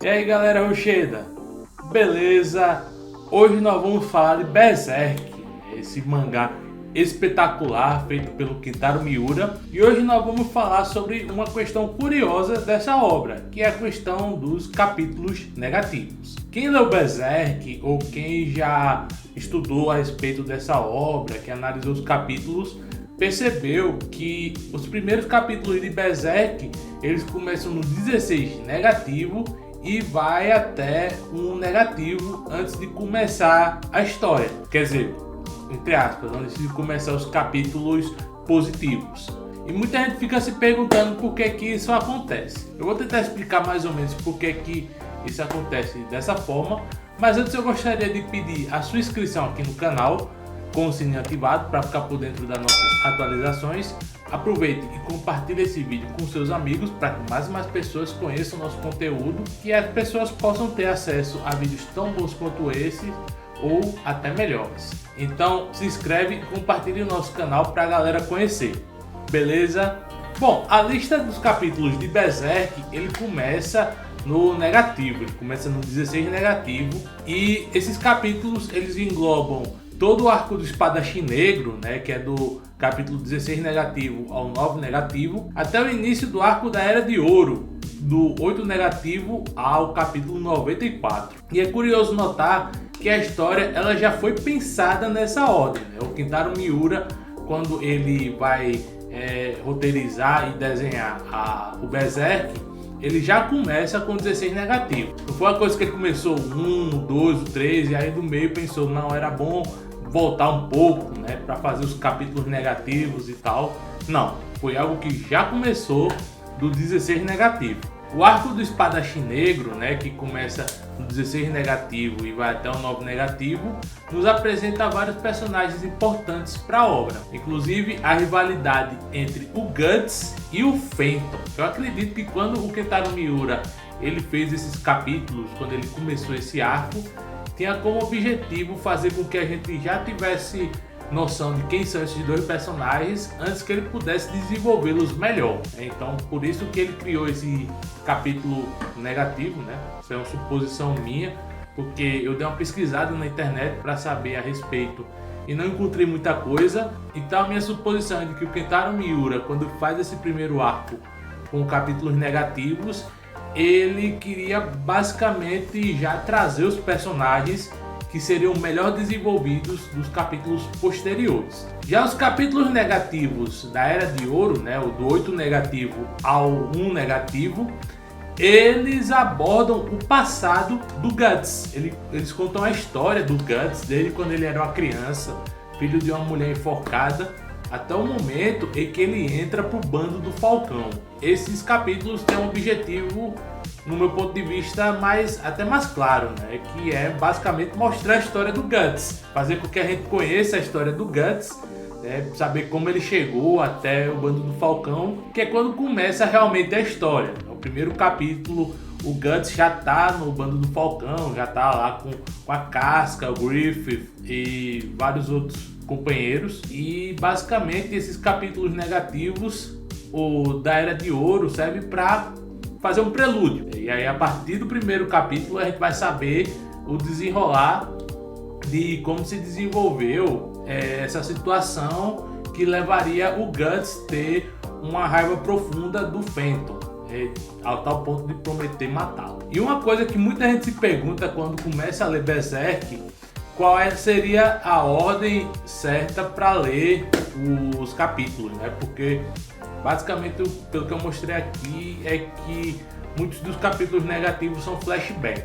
E aí galera Rocheda, beleza? Hoje nós vamos falar de Berserk, esse mangá espetacular feito pelo Kentaro Miura. E hoje nós vamos falar sobre uma questão curiosa dessa obra, que é a questão dos capítulos negativos. Quem leu Berserk ou quem já estudou a respeito dessa obra, que analisou os capítulos, percebeu que os primeiros capítulos de Berserk eles começam no 16 negativo e vai até um negativo antes de começar a história, quer dizer, entre aspas, antes de começar os capítulos positivos. E muita gente fica se perguntando por que que isso acontece. Eu vou tentar explicar mais ou menos por que que isso acontece dessa forma, mas antes eu gostaria de pedir a sua inscrição aqui no canal com o sininho ativado para ficar por dentro das nossas atualizações. Aproveite e compartilhe esse vídeo com seus amigos para que mais e mais pessoas conheçam o nosso conteúdo e as pessoas possam ter acesso a vídeos tão bons quanto esse ou até melhores. Então se inscreve e compartilhe o nosso canal para a galera conhecer, beleza? Bom, a lista dos capítulos de Berserk ele começa no negativo, ele começa no 16 negativo e esses capítulos eles englobam todo o arco do Espadachim Negro, né, que é do capítulo 16 negativo ao 9 negativo, até o início do arco da Era de Ouro, do 8 negativo ao capítulo 94. E é curioso notar que a história ela já foi pensada nessa ordem, né? O Kentaro Miura, quando ele vai roteirizar e desenhar o Berserk, ele já começa com 16 negativo. Não foi uma coisa que ele começou 1, 2, 3 e aí do meio pensou, não, era bom voltar um pouco, né, para fazer os capítulos negativos e tal. Não, foi algo que já começou do 16 negativo. O arco do Espadachim Negro, né, que começa no 16 negativo e vai até o 9 negativo, nos apresenta vários personagens importantes para a obra, inclusive a rivalidade entre o Guts e o Fenton. Eu acredito que quando o Kentaro Miura ele fez esses capítulos, quando ele começou esse arco, tinha como objetivo fazer com que a gente já tivesse noção de quem são esses dois personagens antes que ele pudesse desenvolvê-los melhor. Então por isso que ele criou esse capítulo negativo, né? Isso é uma suposição minha, porque eu dei uma pesquisada na internet para saber a respeito e não encontrei muita coisa. Então a minha suposição é de que o Kentaro Miura, quando faz esse primeiro arco com capítulos negativos, ele queria basicamente já trazer os personagens que seriam melhor desenvolvidos dos capítulos posteriores. Já os capítulos negativos da Era de Ouro, né, o do 8 negativo ao 1 negativo, eles abordam o passado do Guts. Eles contam a história do Guts, desde quando ele era uma criança, filho de uma mulher enforcada, até o momento em que ele entra para o bando do Falcão. Esses capítulos têm um objetivo, no meu ponto de vista, até mais claro, né? Que é basicamente mostrar a história do Guts, fazer com que a gente conheça a história do Guts, né? Saber como ele chegou até o bando do Falcão, que é quando começa realmente a história. No primeiro capítulo, o Guts já tá no bando do Falcão, já tá lá com a Casca, o Griffith e vários outros companheiros, e basicamente esses capítulos negativos, o da Era de Ouro, serve para fazer um prelúdio. E aí a partir do primeiro capítulo a gente vai saber o desenrolar de como se desenvolveu essa situação que levaria o Guts ter uma raiva profunda do Fenton, ao tal ponto de prometer matá-lo. E uma coisa que muita gente se pergunta quando começa a ler Berserk, qual seria a ordem certa para ler os capítulos, né? Porque basicamente, pelo que eu mostrei aqui, é que muitos dos capítulos negativos são flashback.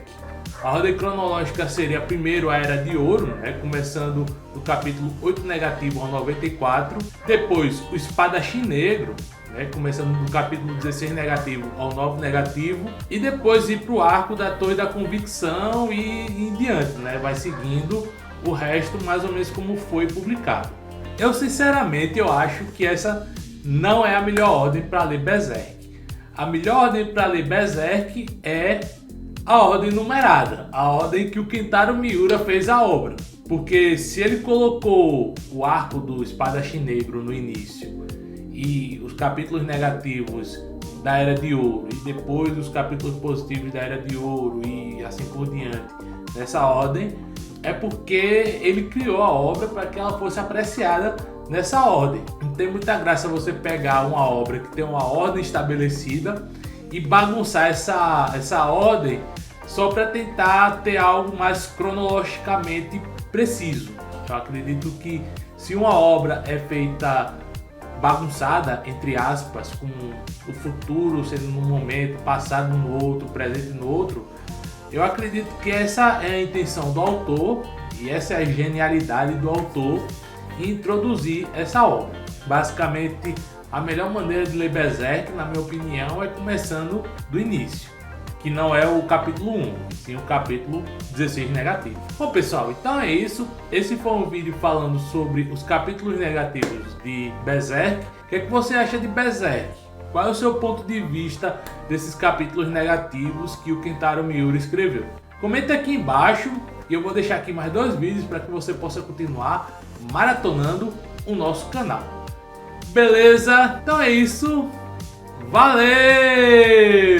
A ordem cronológica seria primeiro a Era de Ouro, né? Começando do capítulo 8 negativo ao 94, depois o Espadachim Negro, né? Começando do capítulo 16 negativo ao 9 negativo, e depois ir para o arco da Torre da Convicção e em diante, né? Vai seguindo o resto mais ou menos como foi publicado. Eu sinceramente acho que essa não é a melhor ordem para ler Berserk. A melhor ordem para ler Berserk é a ordem numerada, a ordem que o Kentaro Miura fez a obra. Porque se ele colocou o arco do Espadachim Negro no início e os capítulos negativos da Era de Ouro e depois os capítulos positivos da Era de Ouro e assim por diante, nessa ordem, é porque ele criou a obra para que ela fosse apreciada nessa ordem. Não tem muita graça você pegar uma obra que tem uma ordem estabelecida e bagunçar essa ordem só para tentar ter algo mais cronologicamente preciso. Eu acredito que se uma obra é feita bagunçada, entre aspas, com o futuro sendo num momento, passado no outro, presente no outro, eu acredito que essa é a intenção do autor e essa é a genialidade do autor em introduzir essa obra. Basicamente, a melhor maneira de ler Berserk, na minha opinião, é começando do início, que não é o capítulo 1, sim o capítulo 16 negativo. Bom pessoal, então é isso. Esse foi um vídeo falando sobre os capítulos negativos de Berserk. O que é que você acha de Berserk? Qual é o seu ponto de vista desses capítulos negativos que o Kentaro Miura escreveu? Comenta aqui embaixo e eu vou deixar aqui mais 2 vídeos para que você possa continuar maratonando o nosso canal. Beleza? Então é isso. Valeu!